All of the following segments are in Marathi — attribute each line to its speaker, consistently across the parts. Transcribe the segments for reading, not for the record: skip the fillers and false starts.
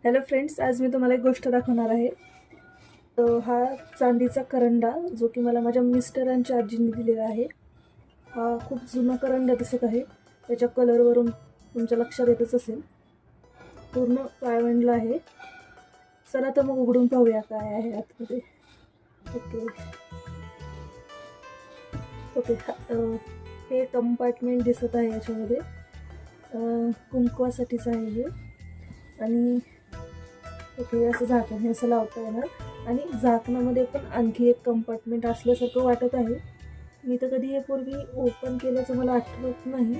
Speaker 1: हॅलो फ्रेंड्स, आज मी तुम्हाला एक गोष्ट दाखवणार आहे. हा चांदीचा करंडा जो की मला माझ्या मिस्टरांच्या आजींनी दिलेला आहे. हा खूप जुना करंडा दिसत आहे. त्याच्या कलरवरून तुमच्या लक्षात येतच असेल. पूर्ण काळवंडला आहे. चला तर मग उघडून पाहूया काय आहे आतमध्ये. ओके ओके हे कंपार्टमेंट दिसत आहे. याच्यामध्ये कुंकवासाठीच आहे हे. आणि ओके, असं झाकण हे असं लावता येणार आणि झाकणामध्ये पण आणखी एक कंपार्टमेंट असल्यासारखं वाटत आहे. मी तर कधी हे पूर्वी ओपन केल्याचं मला आठवत नाही.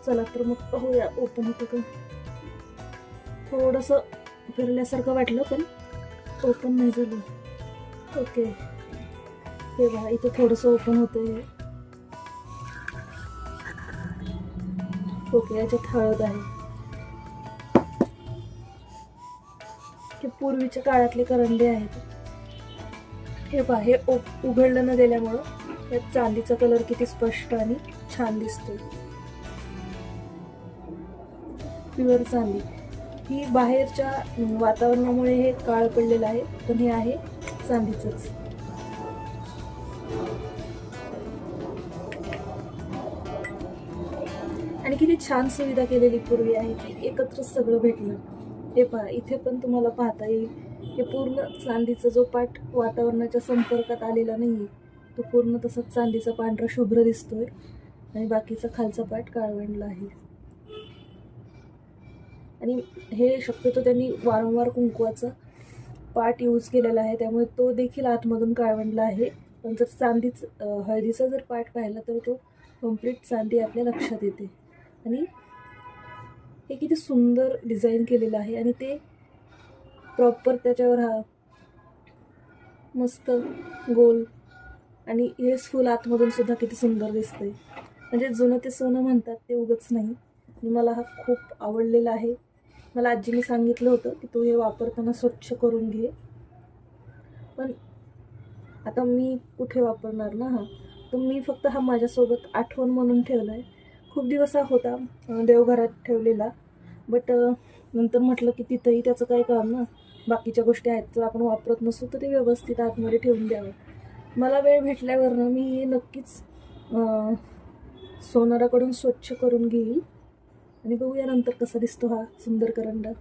Speaker 1: चला तर मग पाहूया ओपन होतं का. थोडंसं फिरल्यासारखं वाटलं पण ओपन नाही झालं. ओके, हे बघा इथं थोडंसं ओपन होतं हे. ओके, याच्यात हळद आहे. हे पूर्वीच्या काळातले करंडे आहेत. हे पहा, हे उघडलं न दिल्यामुळं यात चांदीचा कलर किती स्पष्ट आणि छान दिसतोय. प्युअर चांदी. ही बाहेरच्या वातावरणामुळे हे काळ पडलेलं आहे, पण हे आहे चांदीचंच. आणि किती छान सुविधा केलेली पूर्वी आहे की एकत्र सगळं भेटलं. हे पहा, इथे पण तुम्हाला पाहता येईल हे पूर्ण चांदीचा जो पाट वातावरणाच्या संपर्कात आलेला नाही, तो पूर्ण तसाच चांदीचा पांढरा शुभ्र दिसतोय आणि बाकीचा खालचा पाट काळवंडला आहे. आणि हे शक्यतो त्यांनी वारंवार कुंकवाचा पाट यूज केलेला आहे, त्यामुळे तो देखील आतमधून काळवंडला आहे. पण जर हळदीचा जर पाट पाहिला तर तो कम्प्लीट चांदी आपल्या लक्षात येते. आणि हे किती सुंदर डिझाईन केलेलं आहे आणि ते प्रॉपर त्याच्यावर हा मस्त गोल आणि हेच फुल आतमधून सुद्धा किती सुंदर दिसतंय. म्हणजे जुनं ते सोनं म्हणतात ते उगच नाही. आणि मला हा खूप आवडलेला आहे. मला आजीने सांगितलं होतं की तू हे वापरताना स्वच्छ करून घे, पण आता मी कुठे वापरणार ना हा. तर मी फक्त हा माझ्यासोबत आठवण म्हणून ठेवला आहे. खूप दिवस हा होता देवघरात ठेवलेला, बट नंतर म्हटलं की तिथंही त्याचं काय काम ना. बाकीच्या गोष्टी आहेत तर आपण वापरत नसू तर ते व्यवस्थित आतमध्ये ठेवून द्यावं. मला वेळ भेटल्यावरनं मी हे नक्कीच सोनाराकडून स्वच्छ करून घेईल आणि बघूया नंतर कसा दिसतो हा सुंदर करंडा.